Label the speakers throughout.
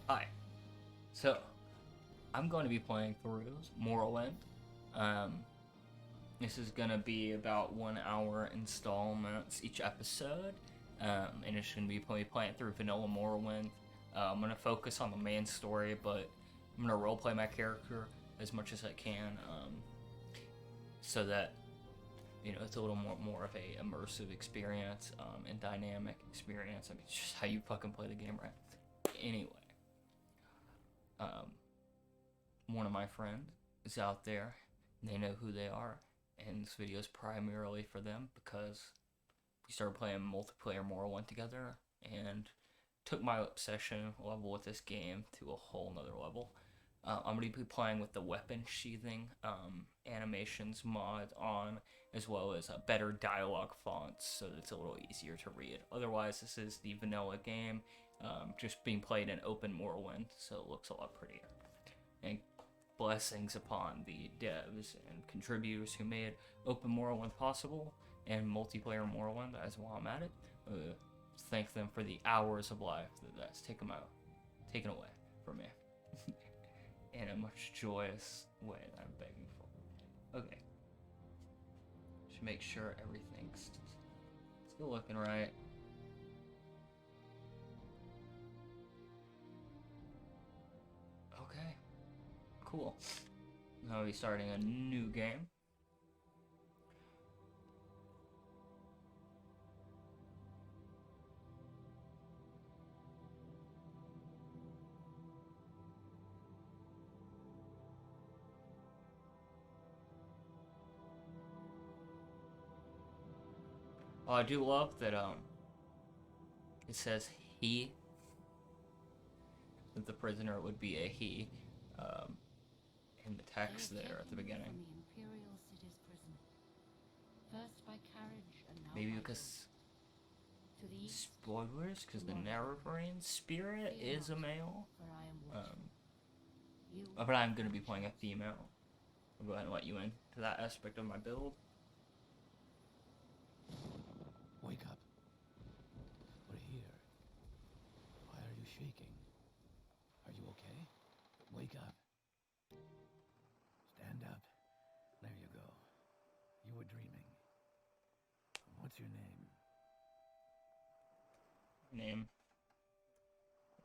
Speaker 1: Hi. So, I'm going to be playing through Morrowind. Um, this is going to be about 1 hour installments each episode. And it's going to be playing through vanilla Morrowind. I'm going to focus on the main story, but I'm going to roleplay my character as much as I can so that it's a little more of a immersive experience and dynamic experience. I mean, it's just how you fucking play the game, right? Anyway, um, one of my friends is out there. And they know who they are, and this video is primarily for them because we started playing multiplayer Morrowind together, and took my obsession level with this game to a whole nother level. I'm going to be playing with the weapon sheathing animations mod on, as well as better dialogue fonts so that it's a little easier to read. Otherwise, this is the vanilla game, just being played in open Morrowind, so it looks a lot prettier. And blessings upon the devs and contributors who made open Morrowind possible and multiplayer Morrowind as while I'm at it. Thank them for the hours of life that's taken away from me in a much joyous way that I'm begging for. Okay. Should make sure everything's still looking right. Okay. Cool. Now we'll be starting a new game. I do love that it says he, that the prisoner would be a he, um, in the text there at the beginning.
Speaker 2: From the Imperial City's prison. First by carriage and now
Speaker 1: Maybe
Speaker 2: by
Speaker 1: because
Speaker 2: boat. To the east,
Speaker 1: spoilers, because the Nerevarine spirit is a male.
Speaker 2: for I am watching. You
Speaker 1: But I'm gonna be playing a female. I'll go ahead and let you in to that aspect of my build.
Speaker 3: Wake up. We're here. Why are you shaking? Are you okay? Wake up. Stand up. There you go. You were dreaming. What's your name?
Speaker 1: Name.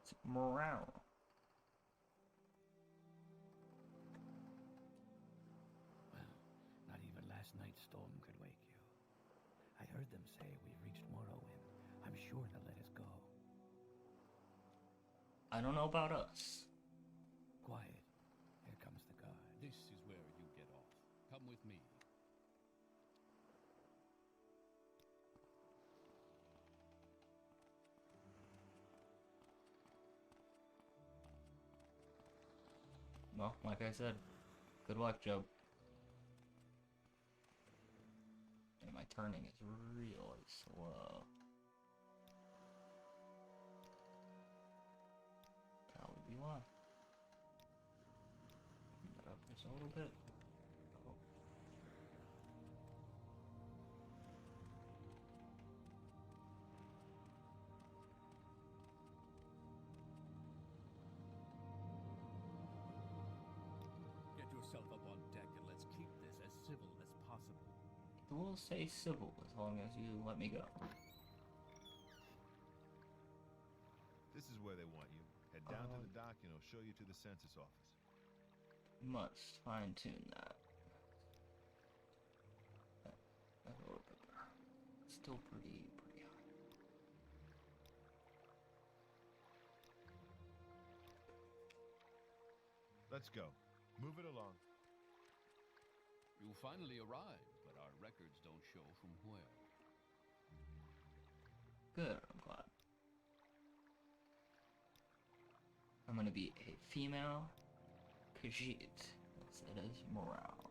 Speaker 1: It's Morrowind.
Speaker 3: Well, not even last night's storm could wake you. I heard them say we've reached Morrowind. I'm sure they'll let us go.
Speaker 1: I don't know about us.
Speaker 3: Quiet. Here comes the guard.
Speaker 4: This is where you get off. Come with me.
Speaker 1: Well, like I said, good luck, Joe. And my turning is really slow. That would be why. That up just a little bit. Oh.
Speaker 4: Get yourself up on deck and let's keep this as civil as possible.
Speaker 1: We'll say civil as long as you let me go.
Speaker 5: This is where they want you. Head down to the dock and it'll show you to the census office.
Speaker 1: Must fine tune that. That's a little bit better. Still pretty high.
Speaker 5: Let's go. Move it along.
Speaker 4: You finally arrived, but our records don't show from where.
Speaker 1: Good, I'm glad. I'm gonna be a female Khajiit instead of Morale.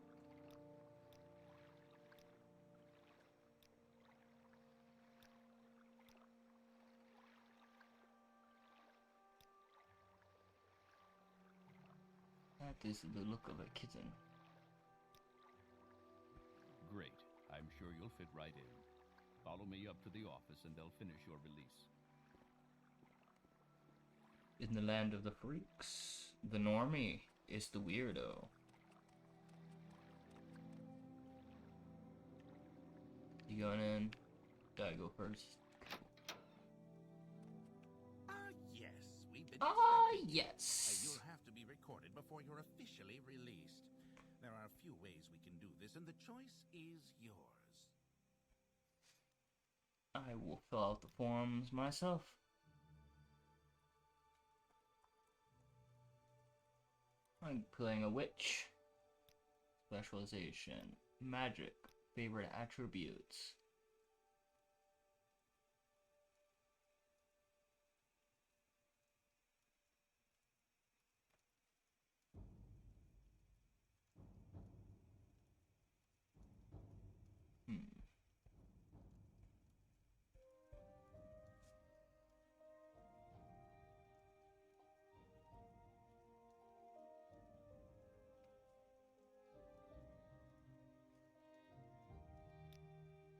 Speaker 1: That is the look of a kitten.
Speaker 4: Great. I'm sure you'll fit right in. Follow me up to the office and they'll finish your release.
Speaker 1: In the land of the freaks, the normie is the weirdo. You going in? Did I go first?
Speaker 6: Yes, we've been
Speaker 1: Ah,
Speaker 6: expecting you.
Speaker 1: yes.
Speaker 6: You'll have to be recorded before you're officially released. There are a few ways we can do this, and the choice is yours.
Speaker 1: I will fill out the forms myself. I'm playing a witch. Specialization. Magic. Favorite attributes.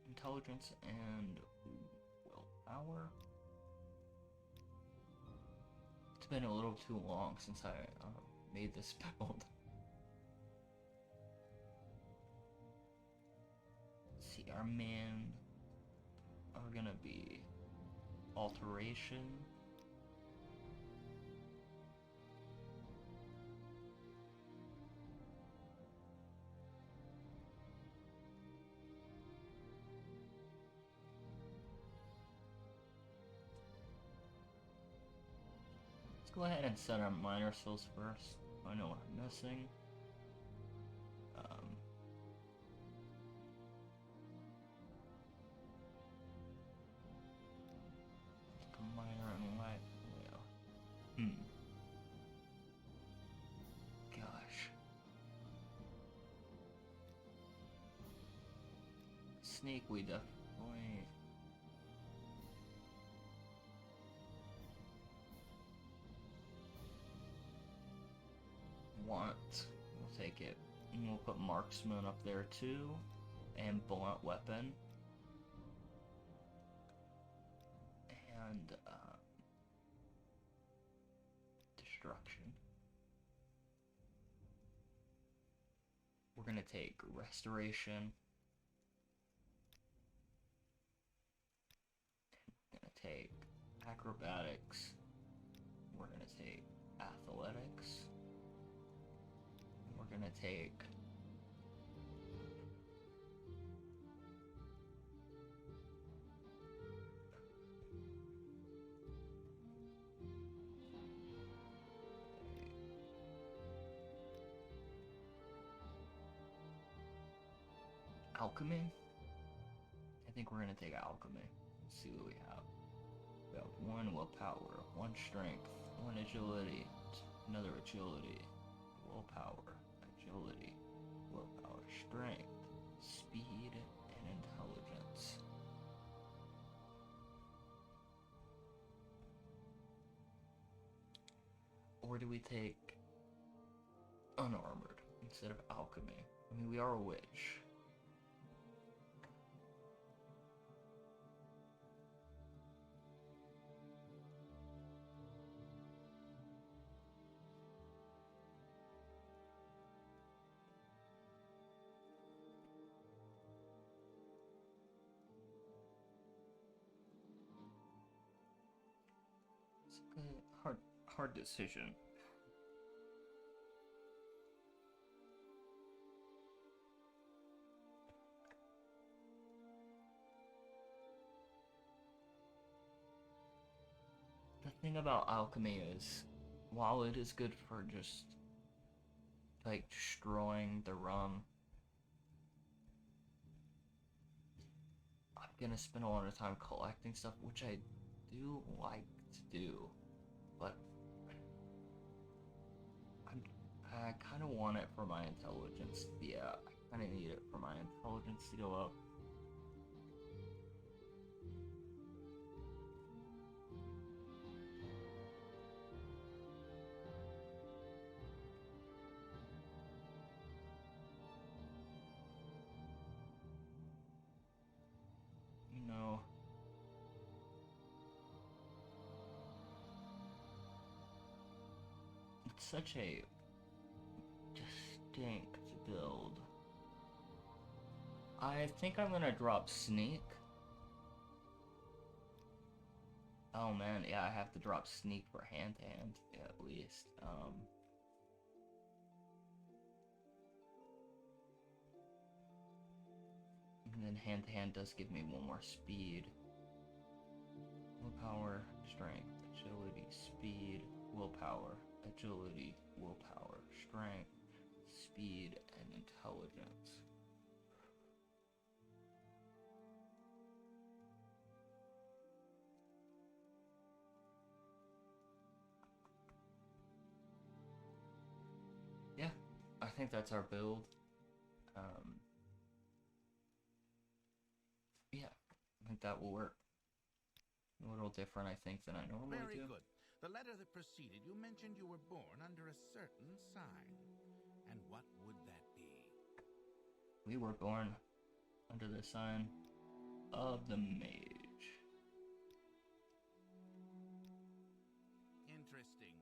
Speaker 1: Intelligence and willpower. It's been a little too long since I made this build. Let's see, our men are gonna be alteration. Let's go ahead and set our minor skills first. I know what I'm missing. Minor and light. Well, gosh. Snake, we definitely want. We'll take it. And we'll put marksman up there too. And blunt weapon. And destruction. We're gonna take restoration. We're gonna take acrobatics. We're gonna take athletics. We're gonna take alchemy. I think we're gonna take alchemy. Let's see what we have. We have 1 willpower, 1 strength, 1 agility, another agility, willpower, agility, willpower, strength, speed, and intelligence. Or do we take unarmored instead of alchemy? I mean, we are a witch. It's a hard decision. The thing about alchemy is, while it is good for just like destroying the rum, I'm gonna spend a lot of time collecting stuff, which I do like to do, but I kind of want it for my intelligence. Yeah, I kind of need it for my intelligence to go up. You know, such a distinct build. I think I'm gonna drop sneak. Oh man, yeah, I have to drop sneak for hand-to-hand, at least. And then hand-to-hand does give me one more speed. Willpower, strength, agility, speed, willpower, agility, willpower, strength, speed, and intelligence. Yeah, I think that's our build. Yeah, I think that will work. A little different, I think, than I normally
Speaker 6: Very
Speaker 1: do.
Speaker 6: good. The letter that preceded, you mentioned you were born under a certain sign. And what would that be?
Speaker 1: We were born under the sign of the mage.
Speaker 6: Interesting.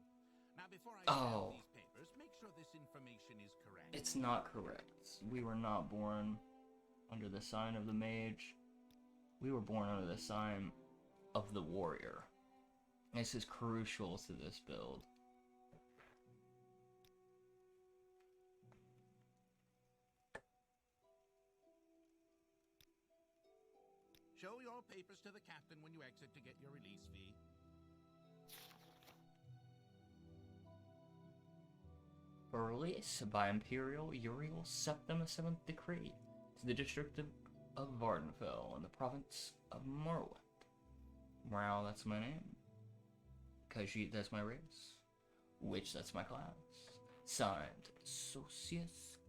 Speaker 6: Now, before I
Speaker 1: Oh.
Speaker 6: sell these papers, make sure this information is correct.
Speaker 1: It's not correct. We were not born under the sign of the mage. We were born under the sign of the warrior. This is crucial to this build.
Speaker 6: Show your papers to the captain when you exit to get your release fee.
Speaker 1: For release by Imperial Uriel Septim 7th Decree to the District of Vardenfell in the province of Morrowind. Morale, that's my name. Khajiit, that's my race. Witch, that's my class. Signed, Socius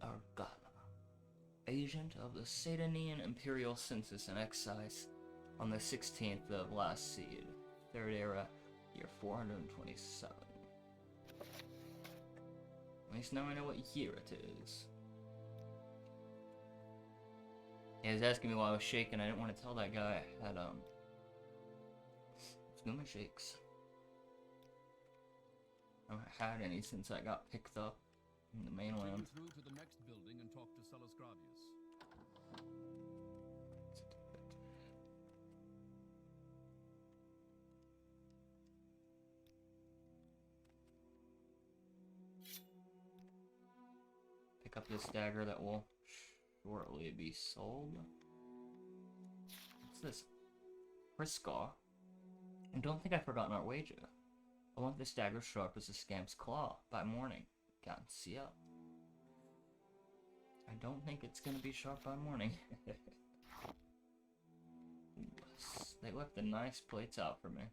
Speaker 1: Argala, agent of the Satanian Imperial Census and Excise on the 16th of last seed, 3rd era, year 427. At least now I know what year it is. He was asking me why I was shaking. I didn't want to tell that guy I had stomach shakes. I haven't had any since I got picked up in the mainland.
Speaker 4: Continue through to the next building and talk to Celisgravius.
Speaker 1: Pick up this dagger that will shortly be sold. What's this? Friskaw. And don't think I've forgotten our wager. I want this dagger sharp as a scamp's claw by morning. Can't see up. I don't think it's gonna be sharp by morning. They left the nice plates out for me.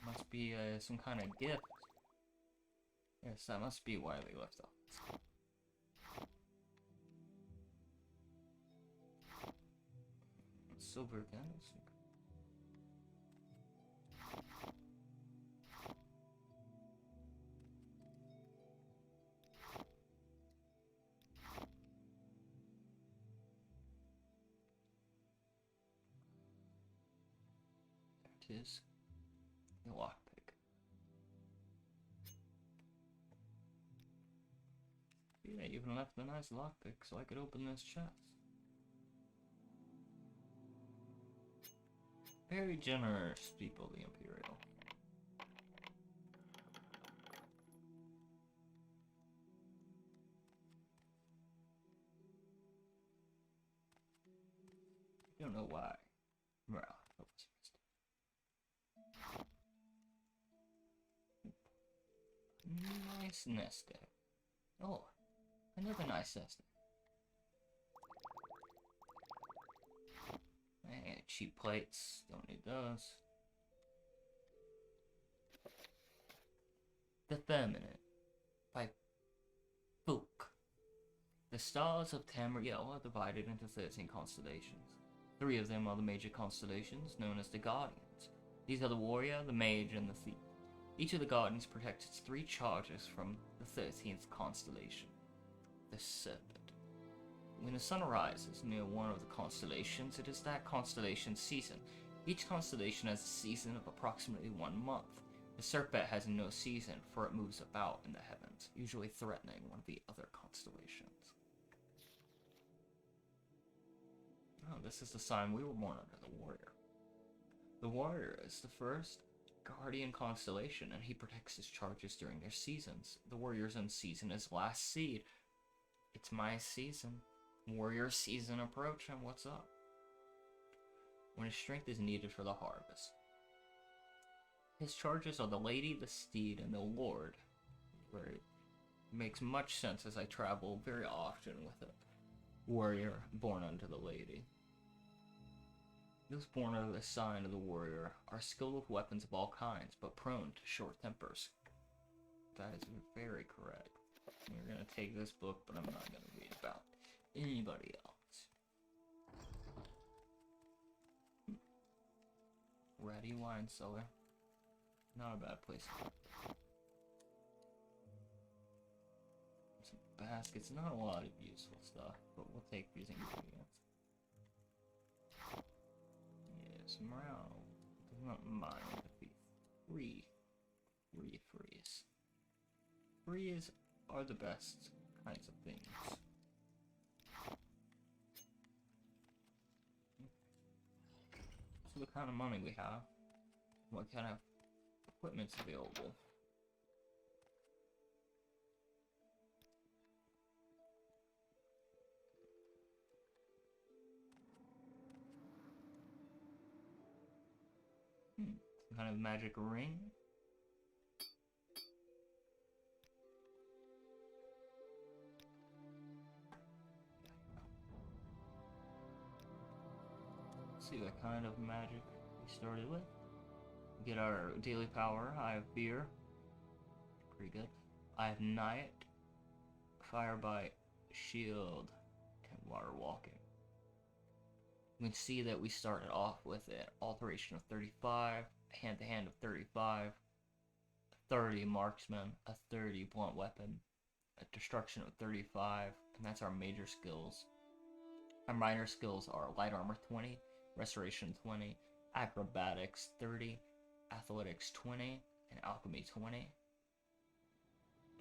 Speaker 1: Must be some kind of gift. Yes, that must be why they left off. Silver candlestick. There it is. The lockpick. Yeah, even left a nice lockpick so I could open this chest. Very generous people, the Imperial. I don't know why. Well, that was missed. Nice nest egg. Oh, another nice nest egg. Cheap plates, don't need those. The Firmament by Fook. The stars of Tamriel are divided into 13 constellations. 3 of them are the major constellations, known as the Guardians. These are the Warrior, the Mage, and the Thief. Each of the Guardians protects its 3 charges from the 13th constellation, the Serpent. When the sun rises near one of the constellations, it is that constellation's season. Each constellation has a season of approximately 1 month. The serpent has no season, for it moves about in the heavens, usually threatening one of the other constellations. Oh, this is the sign we were born under, the warrior. The warrior is the first guardian constellation, and he protects his charges during their seasons. The warrior's own season is last seed. It's my season. Warrior season approaching. What's up? When his strength is needed for the harvest. His charges are the lady, the steed, and the lord. Where it makes much sense as I travel very often with a warrior born unto the lady. Those born under the sign of the warrior are skilled with weapons of all kinds, but prone to short tempers. That is very correct. We're gonna take this book, but I'm not gonna read about anybody else. Ready wine cellar. Not a bad place. Some baskets, not a lot of useful stuff, but we'll take these ingredients. Yes, morale does not mind if we freeze. Freeze are the best kinds of things. So the kind of money we have, what kind of equipment's available. Some kind of magic ring. Let's see what kind of magic we started with. Get our daily power. I have beer. Pretty good. I have night, fire bite, shield, and water walking. You can see that we started off with an alteration of 35, hand-to-hand of 35, 30 marksman, a 30 blunt weapon, a destruction of 35, and that's our major skills. Our minor skills are light armor 20, restoration 20, acrobatics 30, athletics 20, and alchemy 20.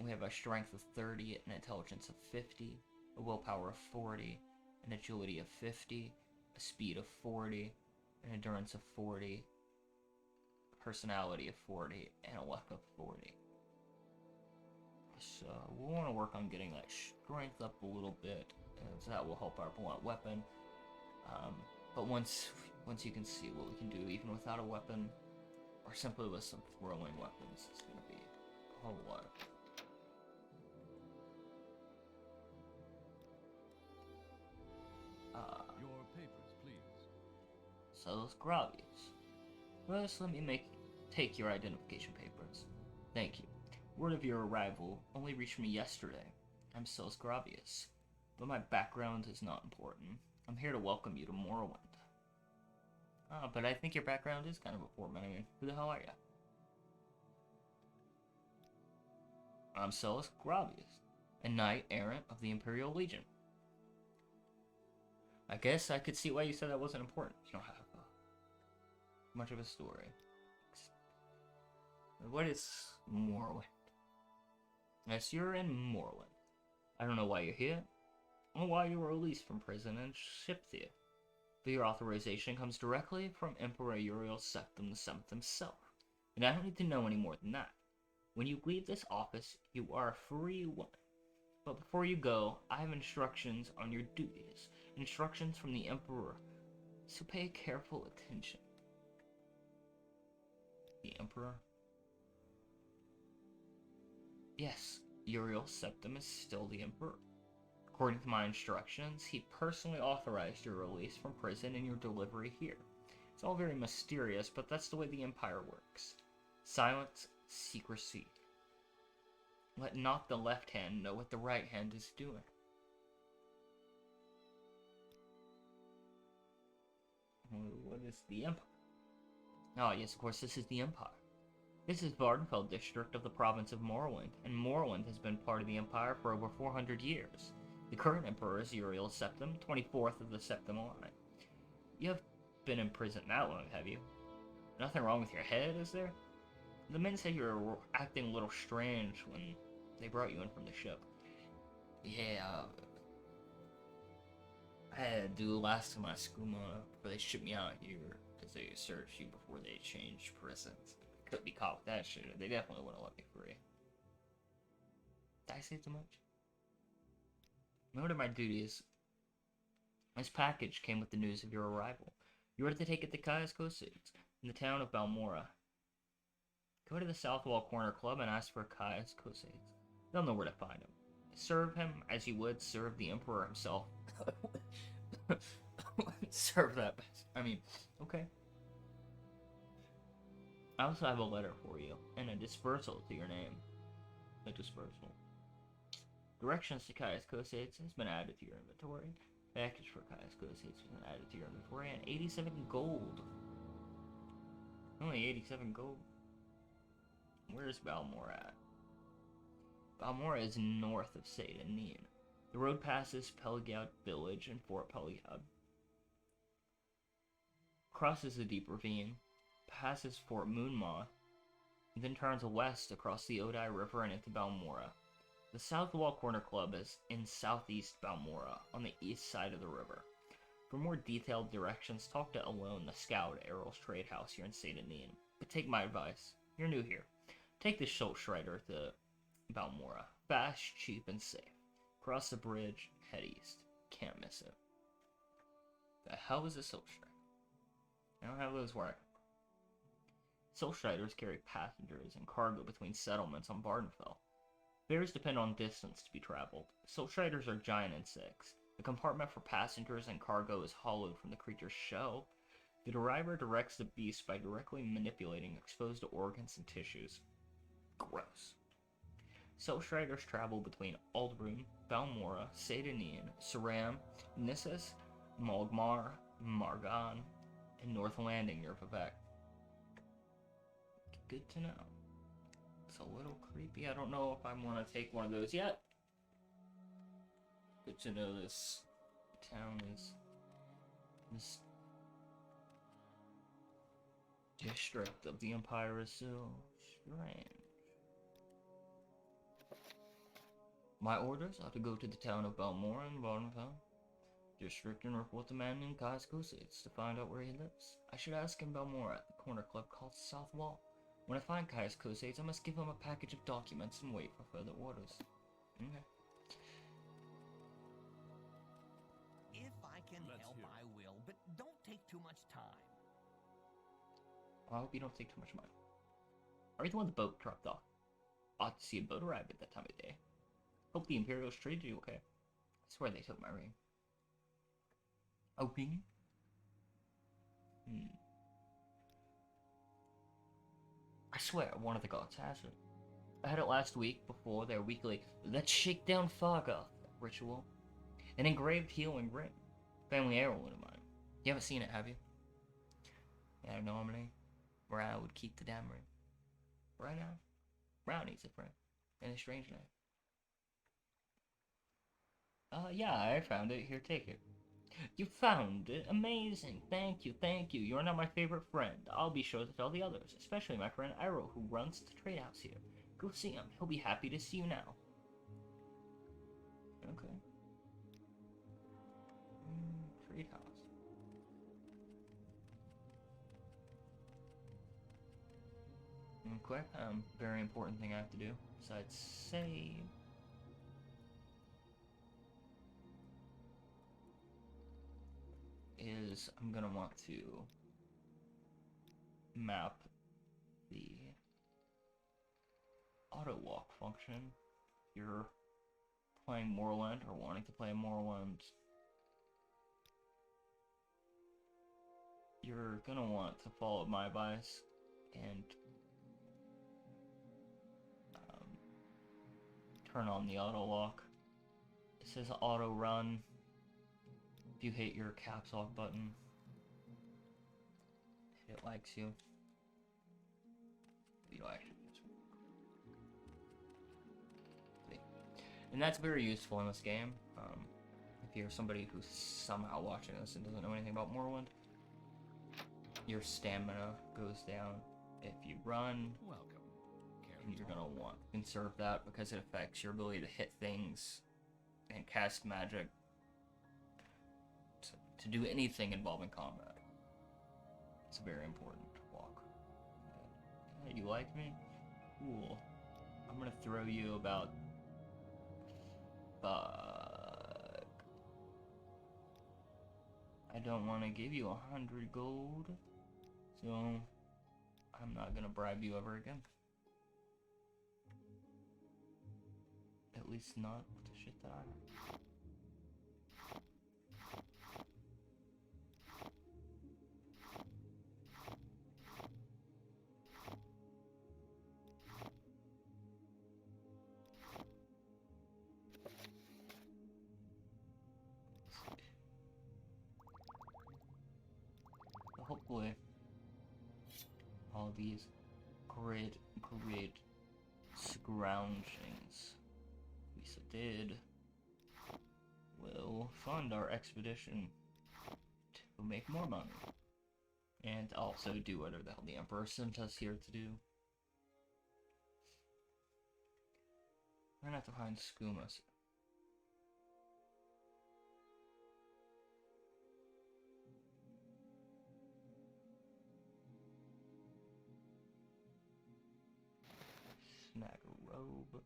Speaker 1: We have a strength of 30, an intelligence of 50, a willpower of 40, an agility of 50, a speed of 40, an endurance of 40, personality of 40, and a luck of 40. So we'll want to work on getting that strength up a little bit, as that will help our blunt weapon. But once you can see what we can do even without a weapon, or simply with some throwing weapons, it's going to be a whole lot.
Speaker 4: Your papers, please.
Speaker 1: Celos Gravius. First, let me take your identification papers. Thank you. Word of your arrival only reached me yesterday. I'm Celos Gravius, but my background is not important. I'm here to welcome you to Morrowind. But I think your background is kind of important. I mean, who the hell are you? I'm Celos Gravius, a knight errant of the Imperial Legion. I guess I could see why you said that wasn't important. You don't have much of a story. What is Morrowind? Yes, you're in Morrowind. I don't know why you're here, or why you were released from prison and shipped here. But your authorization comes directly from Emperor Uriel Septim VII himself, and I don't need to know any more than that. When you leave this office, you are a free woman. But before you go, I have instructions on your duties, instructions from the Emperor, so pay careful attention. The Emperor? Yes, Uriel Septim is still the Emperor. According to my instructions, he personally authorized your release from prison and your delivery here. It's all very mysterious, but that's the way the Empire works. Silence, secrecy. Let not the left hand know what the right hand is doing. What is the Empire? Ah, yes, of course, this is the Empire. This is Vardenfell district of the province of Morrowind, and Morrowind has been part of the Empire for over 400 years. The current Emperor is Uriel Septim, 24th of the Septim line. You have been in prison that long, have you? Nothing wrong with your head, is there? The men said you were acting a little strange when they brought you in from the ship. Yeah, I had to do the last time I skooma before they shipped me out here, because they searched you before they changed prisons. Couldn't be caught with that shit. They definitely wouldn't let me free. Did I say too much? What are my duties? This package came with the news of your arrival. You are to take it to Kaya's Kosades in the town of Balmora. Go to the South Wall Corner Club and ask for Kaya's Kosades. They'll know where to find him. Serve him as you would serve the Emperor himself. Serve that best. I mean, okay. I also have a letter for you and a dispersal to your name. A dispersal. Directions to Kaya's Kosades has been added to your inventory. Package for Kaya's Kosades has been added to your inventory, and 87 gold. Only 87 gold. Where's Balmora at? Balmora is north of Seyda-Neen. The road passes Pelgad village and Fort Pelgad. Crosses the deep ravine, passes Fort Moonmaw, and then turns west across the Odai River and into Balmora. The South Wall Corner Club is in southeast Balmora, on the east side of the river. For more detailed directions, talk to Alone, the scout at Errol's Trade House here in Seyda-Neen. But take my advice. You're new here. Take the Schultz Schreider to Balmora. Fast, cheap, and safe. Cross the bridge, head east. Can't miss it. The hell is a Schultz Schreider? I don't have those work. Schultz Schreiders carry passengers and cargo between settlements on Bardenfell. Fares depend on distance to be traveled. Schultz Schreiders are giant insects. The compartment for passengers and cargo is hollowed from the creature's shell. The driver directs the beast by directly manipulating exposed organs and tissues. Gross. Schultz Schreiders travel between Aldbrun, Balmora, Seyda-Neen, Saram, Nissus, Malgmar, Margan, and North Landing near Vivek. Good to know. It's a little creepy. I don't know if I want to take one of those yet. Good to know this town is this district of the Empire is so strange. My orders are to go to the town of Balmora and Bardenfell district and report the man in Kaya's Kosades to find out where he lives. I should ask him Balmora at the corner club called South Wall. When I find Kaya's Kosades, I must give him a package of documents and wait for further orders. Okay.
Speaker 7: If I can
Speaker 4: Let's
Speaker 7: help,
Speaker 4: hear it.
Speaker 7: I will, but don't take too much time.
Speaker 1: I hope you don't take too much money. Are you the one the boat dropped off? Ought to see a boat arrive at that time of day. Hope the Imperials treated you okay. I swear they took my ring. A ring? I swear one of the gods has it. I had it last week before their weekly Let's Shake Down Fargoth ritual. An engraved healing ring. Family heirloom of mine. You haven't seen it, have you? Yeah, normally, Brown would keep the damn ring. Right now, Brown needs a friend. And a strange name. Yeah, I found it. Here, take it. You found it? Amazing. Thank you, thank you. You're now my favorite friend. I'll be sure to tell the others, especially my friend Iroh, who runs the trade house here. Go see him. He'll be happy to see you now. Okay. Trade house. Okay, very important thing I have to do, besides save. Is I'm gonna want to map the auto walk function. If you're playing Morrowind or wanting to play Morrowind, you're gonna want to follow my advice and turn on the auto walk. It says auto run. If you hit your caps lock button, it likes you. You know, actually, and that's very useful in this game. If you're somebody who's somehow watching this and doesn't know anything about Morrowind, your stamina goes down If you run,
Speaker 4: Welcome.
Speaker 1: and you're gonna want to conserve that because it affects your ability to hit things and cast magic to do anything involving combat. It's very important to walk. Yeah, you like me? Cool. I'm gonna throw you about... Fuck. I don't want to give you 100 gold, so I'm not gonna bribe you ever again. At least not with the shit that I have. Hopefully, all these great scroungings we did will fund our expedition to make more money, and also do whatever the hell the Emperor sent us here to do. We're gonna have to find Skumas. Snag a robe.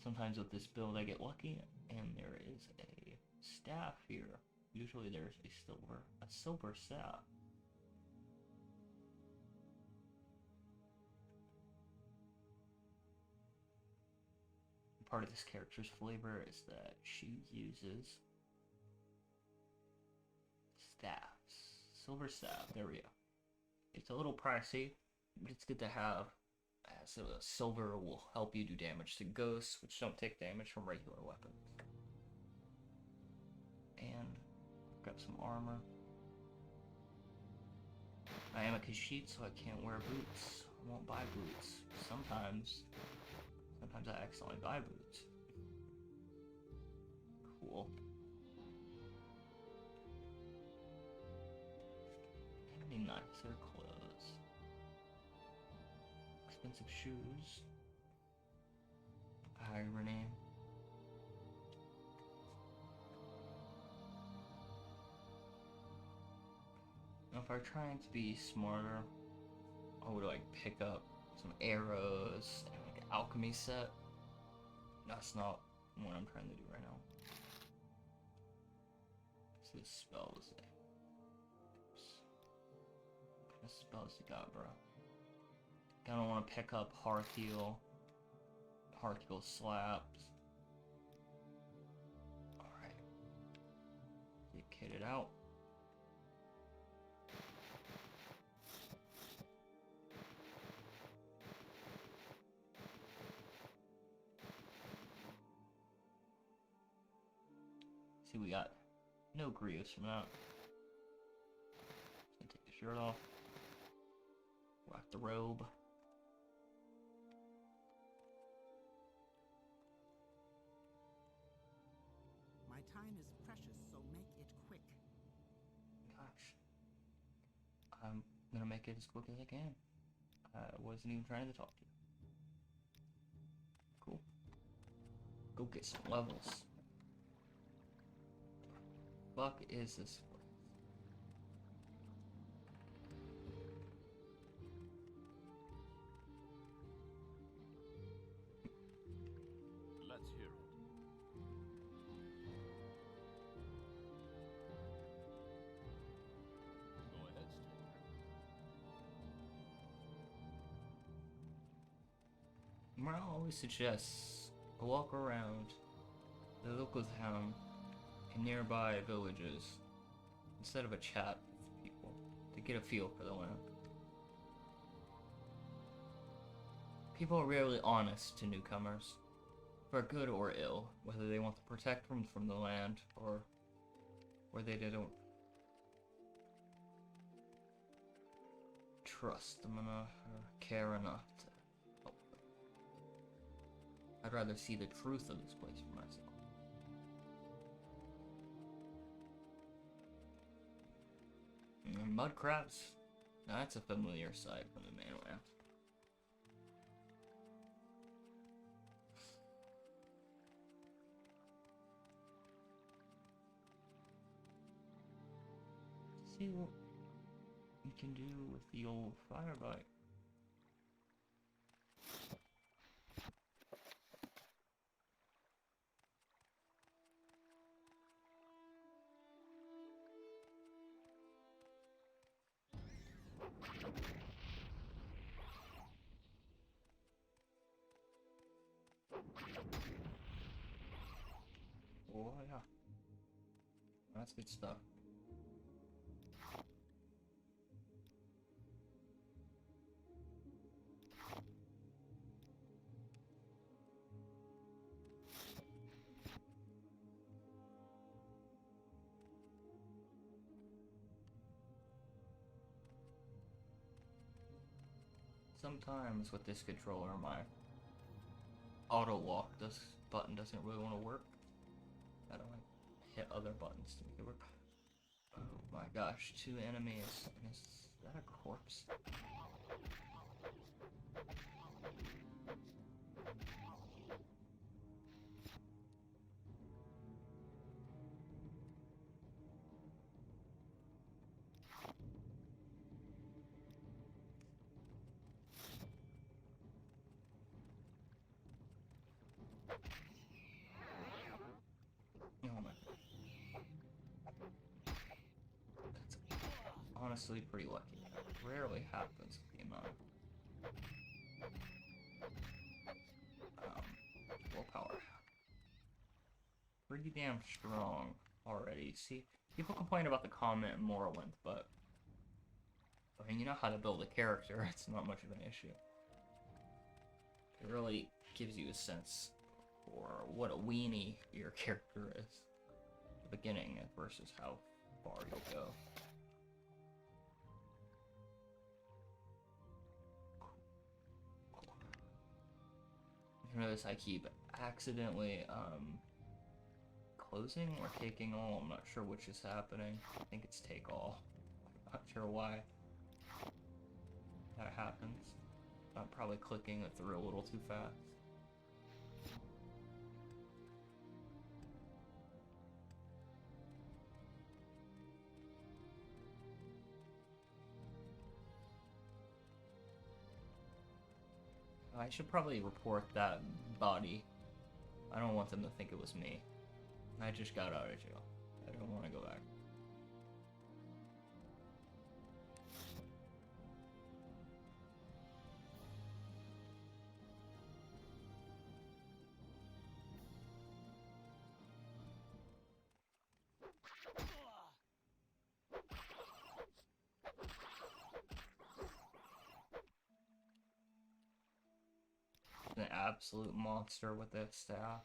Speaker 1: Sometimes with this build I get lucky, and there is a staff here. Usually there's a silver staff. Part of this character's flavor is that she uses staffs. Silver staff, there we go. It's a little pricey, but it's good to have. So the silver will help you do damage to ghosts, which don't take damage from regular weapons. And I've got some armor. I am a Khajiit, so I can't wear boots. I won't buy boots. Sometimes I accidentally buy boots. Cool. Any nicer clothes? Expensive shoes. Irony. Now, if I'm trying to be smarter, I would like pick up some arrows and like an alchemy set. That's not what I'm trying to do right now. So this spell is there. What kind of spells you got, bro? I don't want to pick up Hearth Heal slaps. Alright. Get kitted out. See, we got no greaves from that. Just gonna take the shirt off. Rock the robe.
Speaker 6: My time is precious, so make it quick.
Speaker 1: Gosh. I'm gonna make it as quick as I can. I wasn't even trying to talk to you. Cool. Go get some levels. Fuck is this place?
Speaker 4: Let's hear it. Go ahead, stranger.
Speaker 1: Morale always suggests a walk around the local town and nearby villages instead of a chat with people to get a feel for the land. People are rarely honest to newcomers, for good or ill, whether they want to protect them from the land or whether they don't trust them enough or care enough to help them. I'd rather see the truth of this place for myself. And mud crabs, That's a familiar sight from the mainland. See what you can do with the old fire bike. Oh yeah, that's good stuff. Sometimes with this controller, my auto walk button doesn't really want to work. I don't like hit other buttons to make it work. Oh my gosh, 2 enemies. Is that a corpse? Oh my. That's honestly pretty lucky. That rarely happens with the amount of willpower. Pretty damn strong already. See, people complain about the comment in Morrowind, but I mean, you know how to build a character, it's not much of an issue. It really gives you a sense for what a weenie your character is at the beginning versus how far you'll go. You notice I keep accidentally closing or taking all. I'm not sure which is happening. I think it's take all. I'm not sure why that happens. I'm probably clicking it through a little too fast. I should probably report that body. I don't want them to think it was me. I just got out of jail. I don't want to go back. An absolute monster with that staff.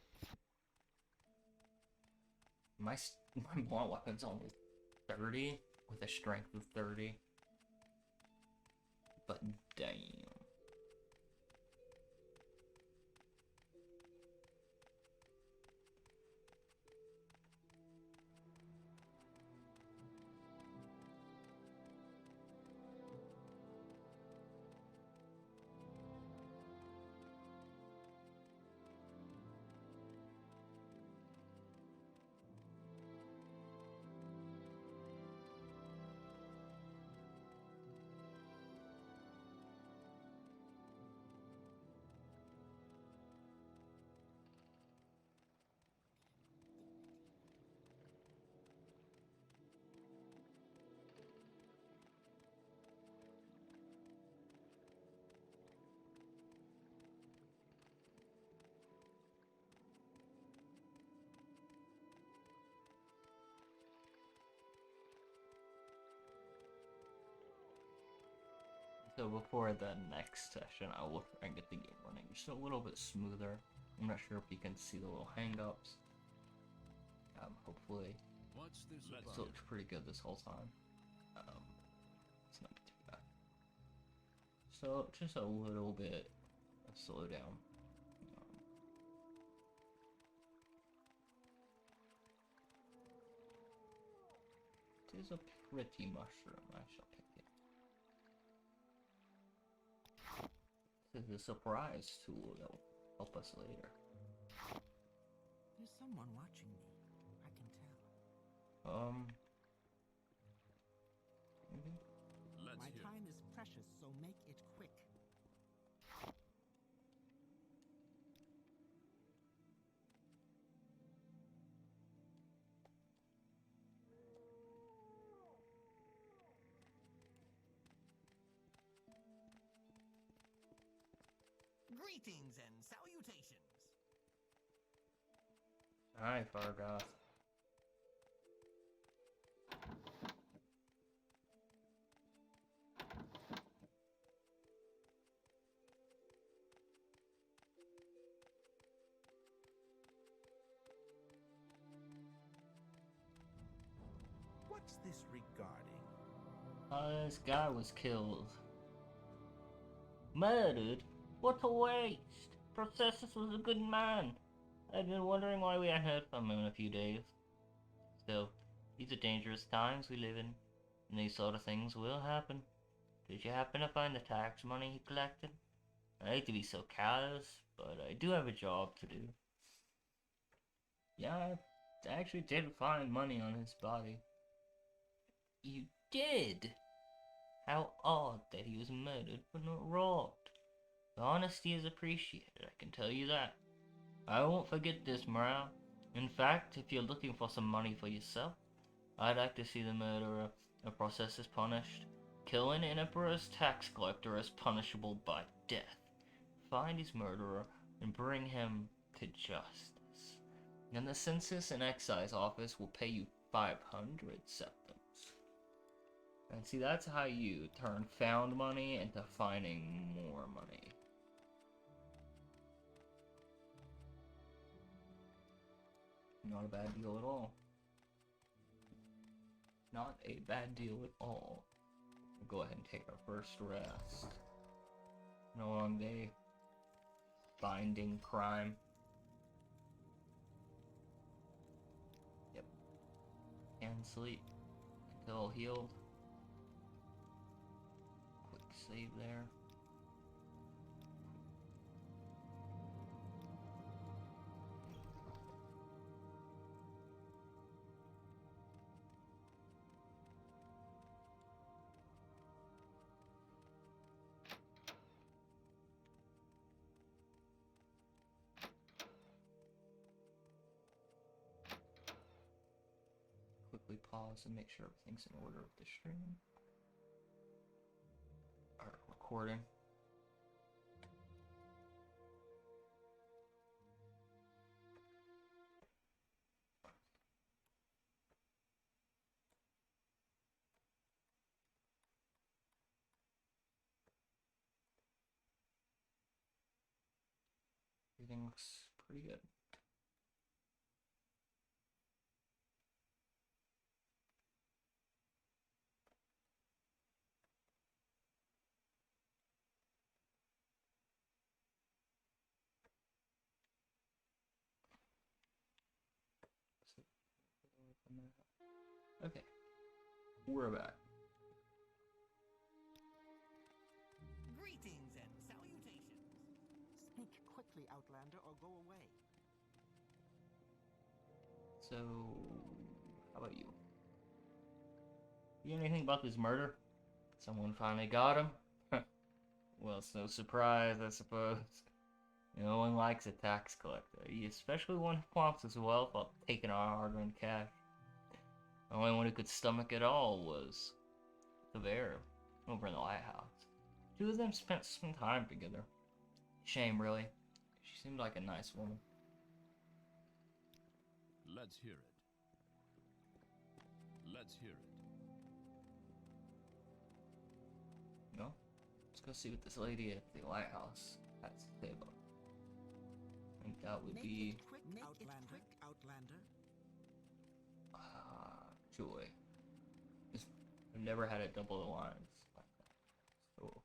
Speaker 1: My blunt weapon's only 30 with a strength of 30. But damn. So before the next session, I will try and get the game running just a little bit smoother. I'm not sure if you can see the little hang-ups. Hopefully,
Speaker 4: What's this
Speaker 1: it
Speaker 4: about?
Speaker 1: looks pretty good this whole time. It's not too bad. So just a little bit of slowdown. It is a pretty mushroom. I shall take it. This is a surprise tool that will help us later.
Speaker 7: There's someone watching me. I can tell.
Speaker 1: Mhm.
Speaker 4: Let's
Speaker 7: My
Speaker 4: hear it.
Speaker 7: time is precious, so make it quick. Greetings and salutations.
Speaker 1: Hi, Fargoth.
Speaker 6: What's this regarding?
Speaker 1: This guy was killed. Murdered? What a waste! Processus was a good man. I've been wondering why we hadn't heard from him in a few days. Still, these are dangerous times we live in, and these sort of things will happen. Did you happen to find the tax money he collected? I hate to be so callous, but I do have a job to do. Yeah, I actually did find money on his body. You did? How odd that he was murdered but not robbed. The honesty is appreciated, I can tell you that. I won't forget this, Morale. In fact, if you're looking for some money for yourself, I'd like to see the murderer of Processus punished. Killing an emperor's tax collector is punishable by death. Find his murderer and bring him to justice. And the Census and Excise Office will pay you 500 septims. And see, that's how you turn found money into finding more money. Not a bad deal at all. Not a bad deal at all. We'll go ahead and take our first rest. No long day. Finding crime. Yep. And sleep until healed. Quick save there. Quickly pause and make sure everything's in order with the stream. Or recording. Everything looks pretty good. Okay, we're back.
Speaker 7: Greetings and salutations. Speak quickly, Outlander, or go away.
Speaker 1: So, how about you? You know anything about this murder? Someone finally got him? Well, it's no surprise, I suppose. No one likes a tax collector, especially one who flaunts his wealth while taking our hard-earned cash. The only one who could stomach it all was the bear over in the lighthouse. Two of them spent some time together. Shame, really. She seemed like a nice woman.
Speaker 4: Let's hear it. Let's hear it.
Speaker 1: No? Let's go see what this lady at the lighthouse has to say about it. I think that would be
Speaker 7: Quick, Outlander. Outlander.
Speaker 1: Joy. I've never had it double the lines like that. So,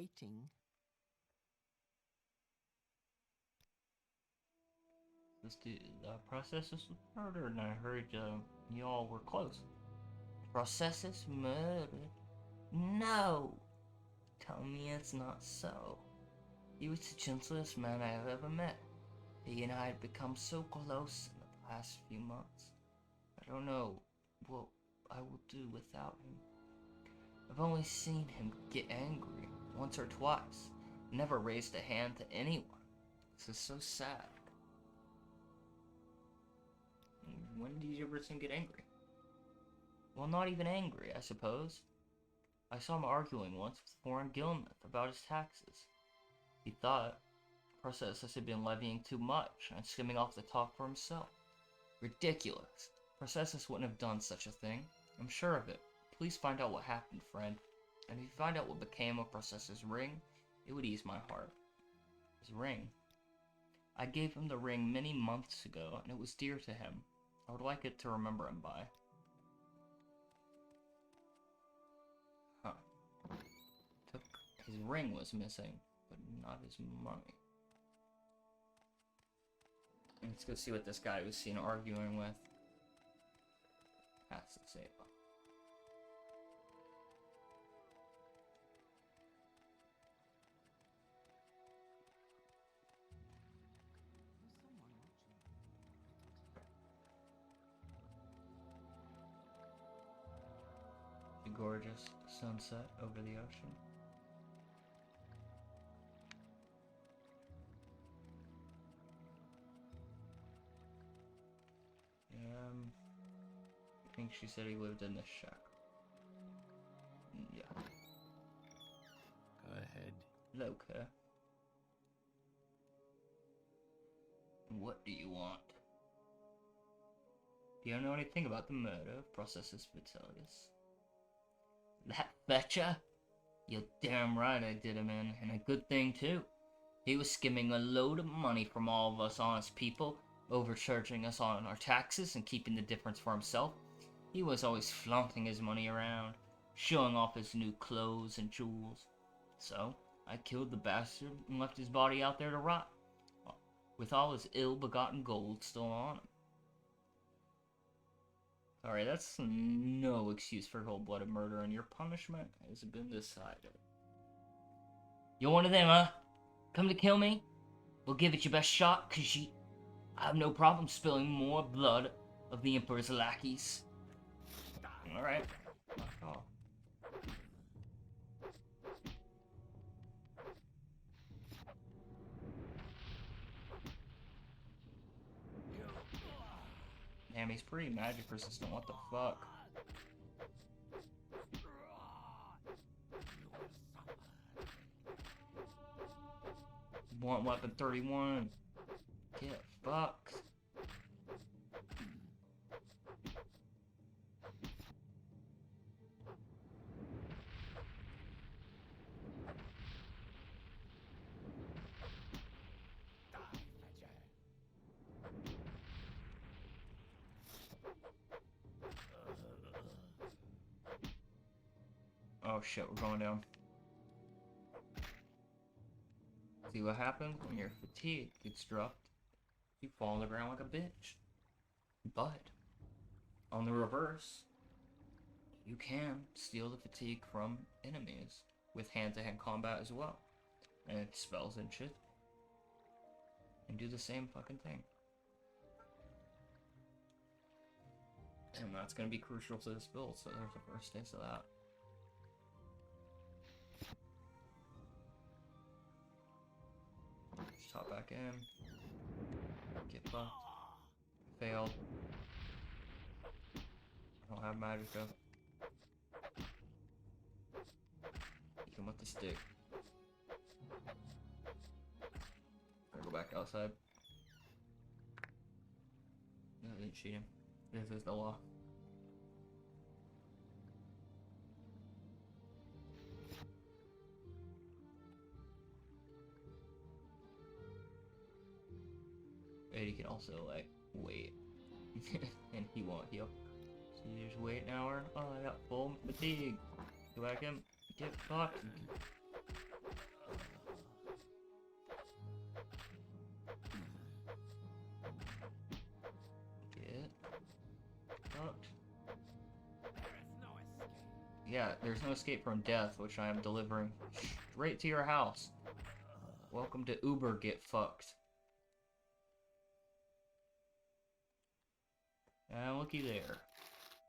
Speaker 7: waiting.
Speaker 1: This dude, Processus was murdered, and I heard y'all were close. Processus murdered? No! Tell me it's not so. He was the gentlest man I have ever met. He and I had become so close in the past few months. I don't know what I will do without him. I've only seen him get angry once or twice. Never raised a hand to anyone. This is so sad. When did you ever see him get angry? Well, not even angry, I suppose. I saw him arguing once with Foreign Gilmouth about his taxes. He thought Processus had been levying too much and skimming off the top for himself. Ridiculous. Processus wouldn't have done such a thing. I'm sure of it. Please find out what happened, friend. And if you find out what became of Processus' ring, it would ease my heart. His ring? I gave him the ring many months ago, and it was dear to him. I would like it to remember him by. Huh. His ring was missing, but not his money. Let's go see what this guy was seen arguing with has to say about.
Speaker 7: There's someone watching.
Speaker 1: The gorgeous sunset over the ocean. I think she said he lived in this shack. Yeah.
Speaker 3: Go ahead.
Speaker 1: Okay. What do you want? Do you know anything about the murder of Processus Vitellius? That fetcher? You're damn right I did him in, and a good thing too. He was skimming a load of money from all of us honest people, overcharging us on our taxes and keeping the difference for himself. He was always flaunting his money around, showing off his new clothes and jewels. So, I killed the bastard and left his body out there to rot, with all his ill-begotten gold still on him. Sorry, that's no excuse for cold-blooded murder, and your punishment has been decided. You're one of them, huh? Come to kill me? We'll give it your best shot, cause I have no problem spilling more blood of the Emperor's lackeys. Alright. Oh. Damn, he's pretty magic resistant. What the fuck? Want weapon 31. Get fucked. Oh shit, we're going down. See what happens when your fatigue gets dropped? You fall on the ground like a bitch. But, on the reverse, you can steal the fatigue from enemies with hand-to-hand combat as well. And it spells and shit. And do the same fucking thing. And that's gonna be crucial to this build, so there's the first taste of that. Just hop back in. Get fucked. Failed. I don't have magic though. Hit him with the stick. Gotta go back outside. No, I didn't shoot him. This is the law. And you can also, like, wait. And he won't heal. So you just wait an hour. Oh, I got full fatigue. Go back in. Get fucked. Get fucked. Yeah, there's no escape from death, which I am delivering right to your house. Welcome to Uber, get fucked. And looky there.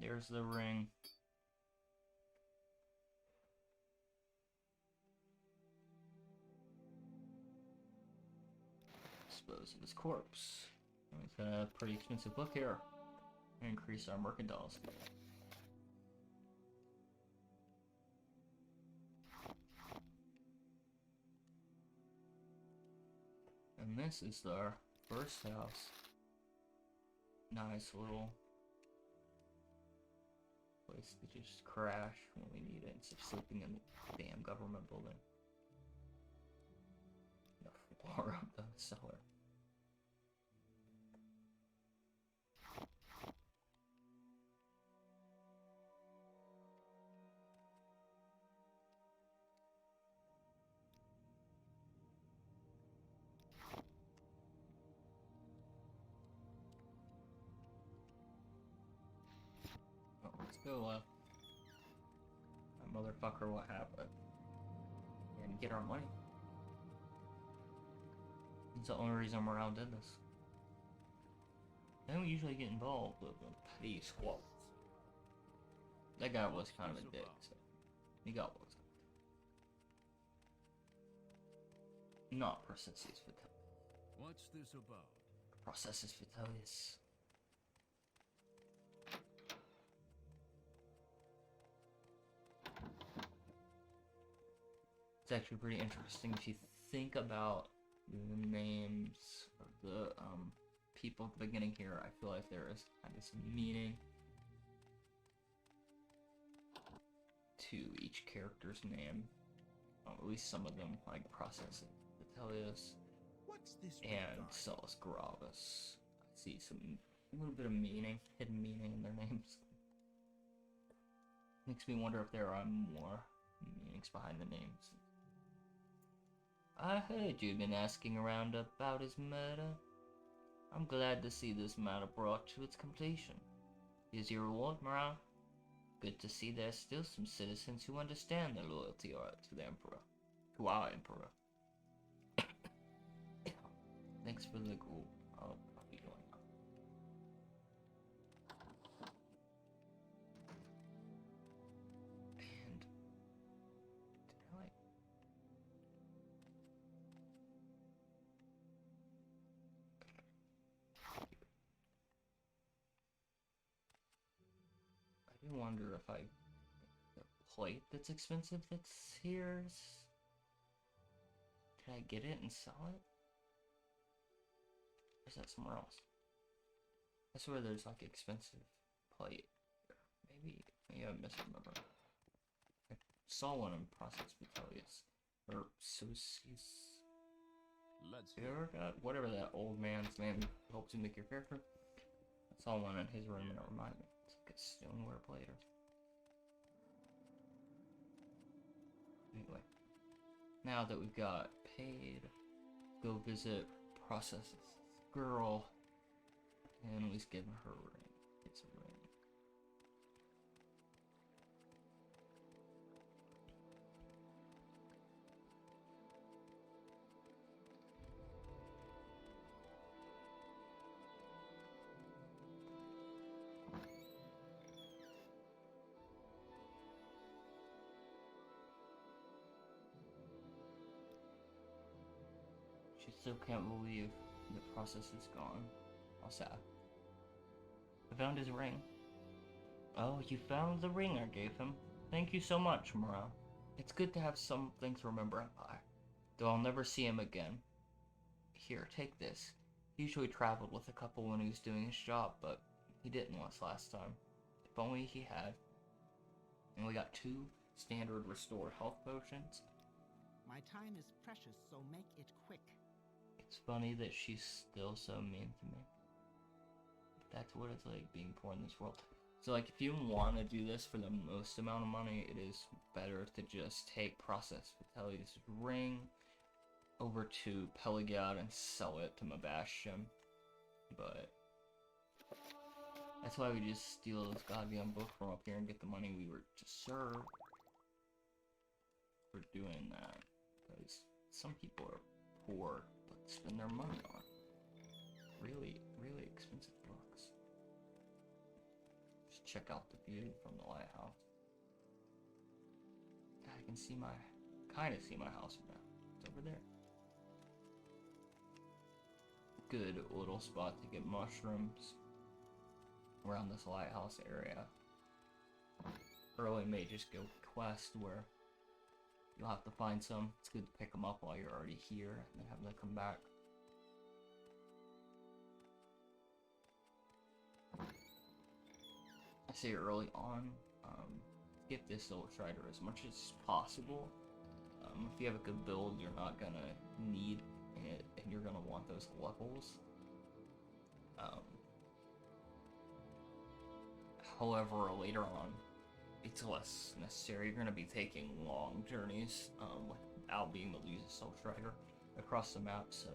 Speaker 1: There's the ring. Dispose of his corpse. He's got a pretty expensive book here. Increase our mercantiles. And this is our first house. Nice little place to just crash when we need it instead of sleeping in the damn government building. The floor of the cellar. Oh, let's go, motherfucker, what happened? And get our money. It's the only reason Morale did this. They don't usually get involved with the petty squabbles. That guy was kind of a dick, so he got what's up. Not processus vitalis.
Speaker 4: What's this about?
Speaker 1: Processus vitalis. It's actually pretty interesting if you think about the names of the people at the beginning here. I feel like there is kind of some meaning to each character's name. At least some of them, like Processus Vitellius
Speaker 6: What's this
Speaker 1: and
Speaker 6: regard?
Speaker 1: Solus Gravis. I see some a little bit of meaning, hidden meaning in their names. Makes me wonder if there are more meanings behind the names. I heard you'd been asking around about his murder. I'm glad to see this matter brought to its completion. Here's your reward, Morale. Good to see there's still some citizens who understand their loyalty to the Emperor. To our Emperor. Thanks for the gold. I'll be going on. And did I like I do wonder if the plate that's expensive that's here can I get it and sell it? Or is that somewhere else? I swear there's like expensive plate. Maybe I misremember. I saw one in Process Vitellius. Or Sosis.
Speaker 4: Let's hear.
Speaker 1: Whatever that old man's name helps you make your character. I saw one in his room and it reminded me. It's like a stoneware plate or anyway. Now that we've got paid, go visit Process's girl and at least give her a ring. It's a ring. She still can't believe the process is gone. How sad. I found his ring. Oh, you found the ring I gave him. Thank you so much, Morale. It's good to have something to remember him by. Though I'll never see him again. Here, take this. He usually traveled with a couple when he was doing his job, but he didn't last time. If only he had. And we got 2 standard restore health potions.
Speaker 7: My time is precious, so make it quick.
Speaker 1: It's funny that she's still so mean to me. That's what it's like being poor in this world. So like if you want to do this for the most amount of money, it is better to just take Process Vitellius' ring over to Peligad and sell it to Mabashim. But that's why we just steal this goddamn book from up here and get the money we were to serve for doing that. Because some people are poor but spend their money on really, really expensive books. Just check out the view from the lighthouse. I can see kind of see my house now. It's over there. Good little spot to get mushrooms around this lighthouse area. Early may just go quest where you'll have to find some. It's good to pick them up while you're already here and then have them come back. I say early on, get this Soul Strider as much as possible. If you have a good build, you're not gonna need it, and you're gonna want those levels. However, later on, it's less necessary. You're gonna be taking long journeys without being able to use a Soul Strider across the map, so.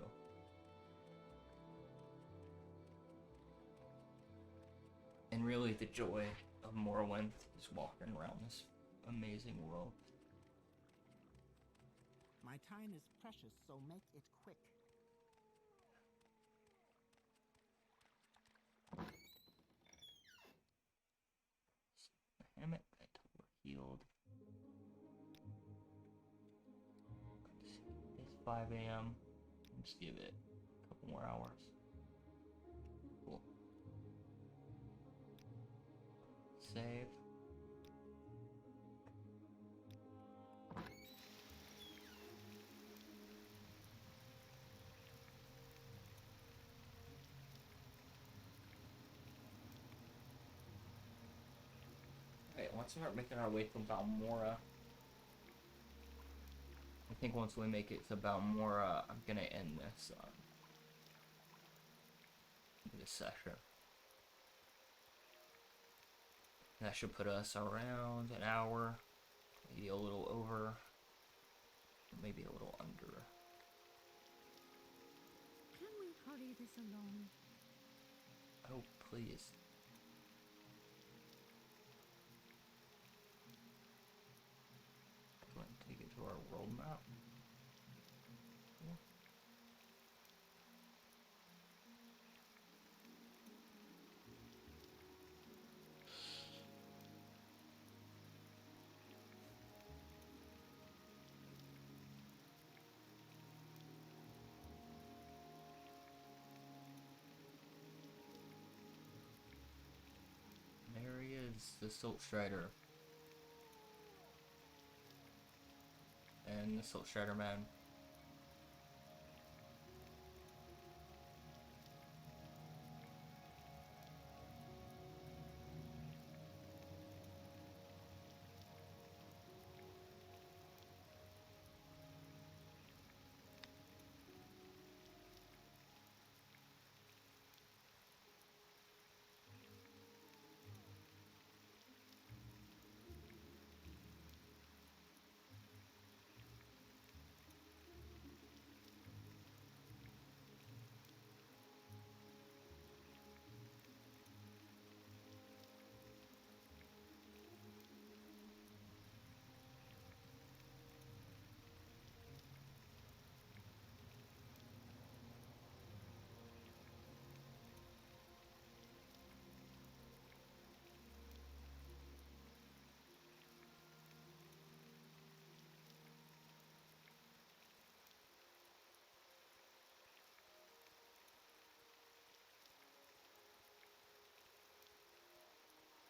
Speaker 1: And really, the joy of Morrowind is walking around this amazing world.
Speaker 7: My time is precious, so make it quick.
Speaker 1: Hammock until we're healed. It's 5 a.m. Just give it a couple more hours. Cool. Save. Alright, let's start making our way to Balmora. I think once we make it to Balmora, I'm gonna end this session. That should put us around an hour, maybe a little over, maybe a little under.
Speaker 2: Can we hurry this along?
Speaker 1: Oh, please. Go ahead and take it to our world map. Cool. There he is, the Silt Strider. And the Silt Strider man.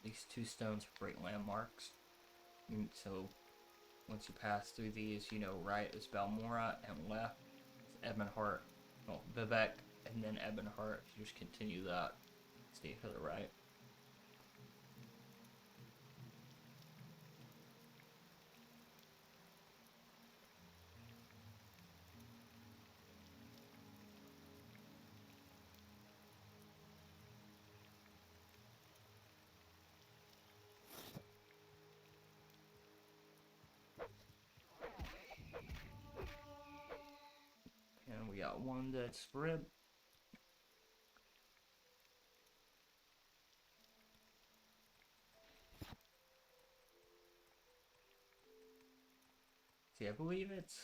Speaker 1: These two stones are great landmarks. So once you pass through these, you know, right is Balmora and left is Ebonheart. Well, Vivek and then Ebonheart. If you just continue that, stay to the right. We got one that's rib. See, I believe it's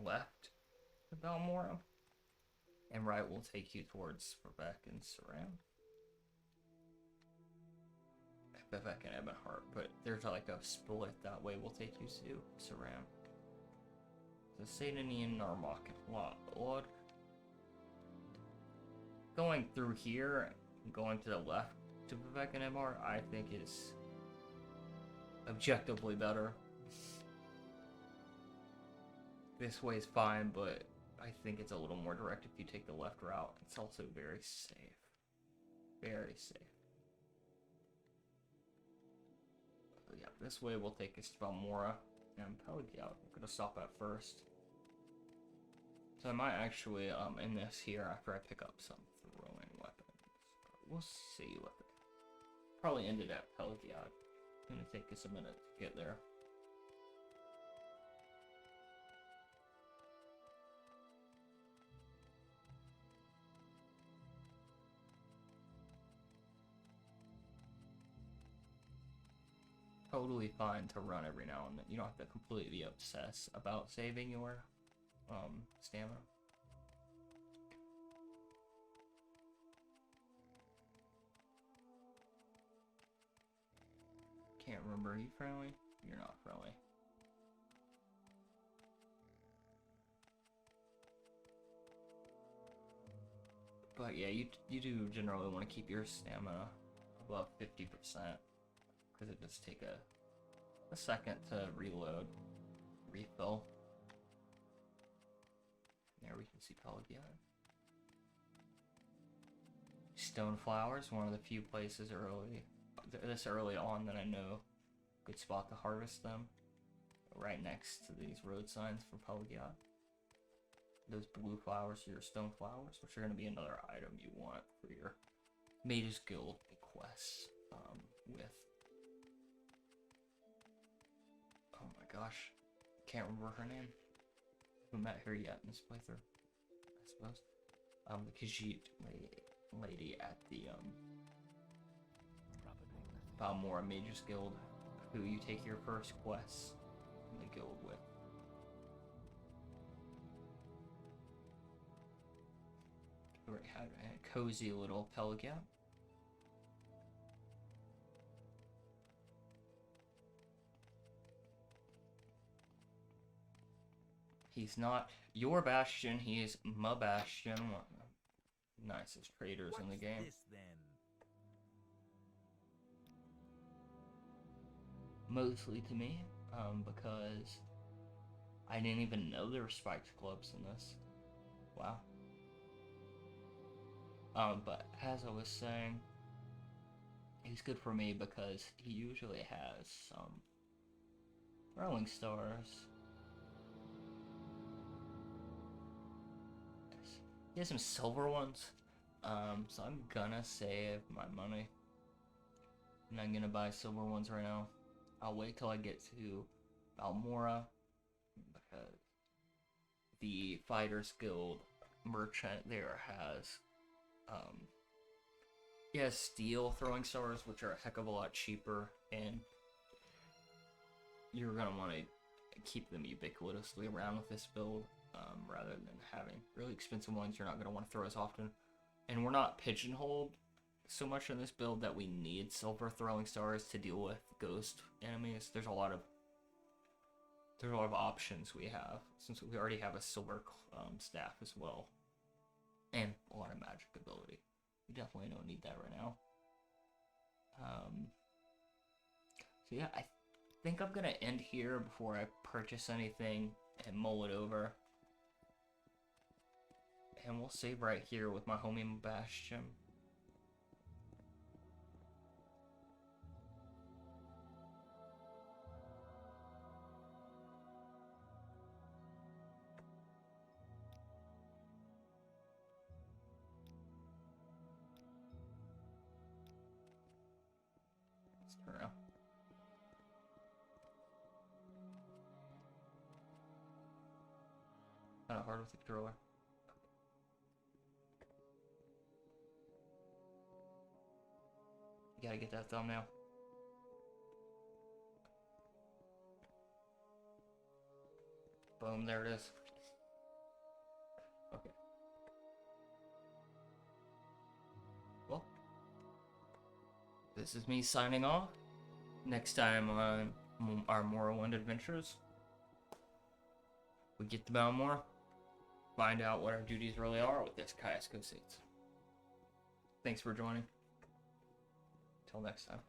Speaker 1: left to Balmora, and right will take you towards Vivek and Saran. Vivek and Ebonheart, but there's like a split that way will take you to Saran. The Sadanian Narmak Lord. Going through here, going to the left to Vivek and Ebonheart, I think is objectively better. This way is fine, but I think it's a little more direct if you take the left route. It's also very safe. Very safe. But yeah, this way will take us to Balmora and Pelagia. We're gonna stop at first. So I might actually end this here after I pick up some throwing weapons. We'll see what they probably ended at Pelagia. It's gonna take us a minute to get there. Totally fine to run every now and then. You don't have to completely obsess about saving your stamina. Can't remember. Are you friendly? You're not friendly. But yeah, you do generally want to keep your stamina above 50%, because it does take a second to reload, refill. There we can see Pelagia. Stone flowers, one of the few places this early on that I know good spot to harvest them. Right next to these road signs for Pelagia. Those blue flowers are your stone flowers, which are going to be another item you want for your Mage's Guild quests with. Oh my gosh, can't remember her name. Haven't met her yet in this playthrough, I suppose. The Khajiit lady at the Balmora Mage's Guild, who you take your first quests in the guild with. We had a cozy little Pelagia. He's not your Bastion, he is my Bastion. One of the nicest traders in the game.
Speaker 6: This, then?
Speaker 1: Mostly to me, because I didn't even know there were spiked clubs in this. Wow. But as I was saying, he's good for me because he usually has some rolling stars. He has some silver ones, so I'm gonna save my money. I'm not gonna buy silver ones right now. I'll wait till I get to Balmora, because the Fighters Guild merchant there has steel throwing stars, which are a heck of a lot cheaper, and you're gonna want to keep them ubiquitously around with this build, rather than having really expensive ones you're not gonna want to throw as often. And we're not pigeonholed so much in this build that we need silver throwing stars to deal with ghost enemies. There's a lot of options we have, since we already have a silver staff as well, and a lot of magic ability. We definitely don't need that right now. So yeah, I think I'm gonna end here before I purchase anything and mull it over. And we'll save right here with my homie Bastion. Let's turn around. not hard with the controller. You gotta get that thumbnail. Boom, there it is. Okay. Well, this is me signing off. Next time on our Morrowind adventures, we get to Balmore, find out what our duties really are with this Kyasko seats. Thanks for joining. Till next time.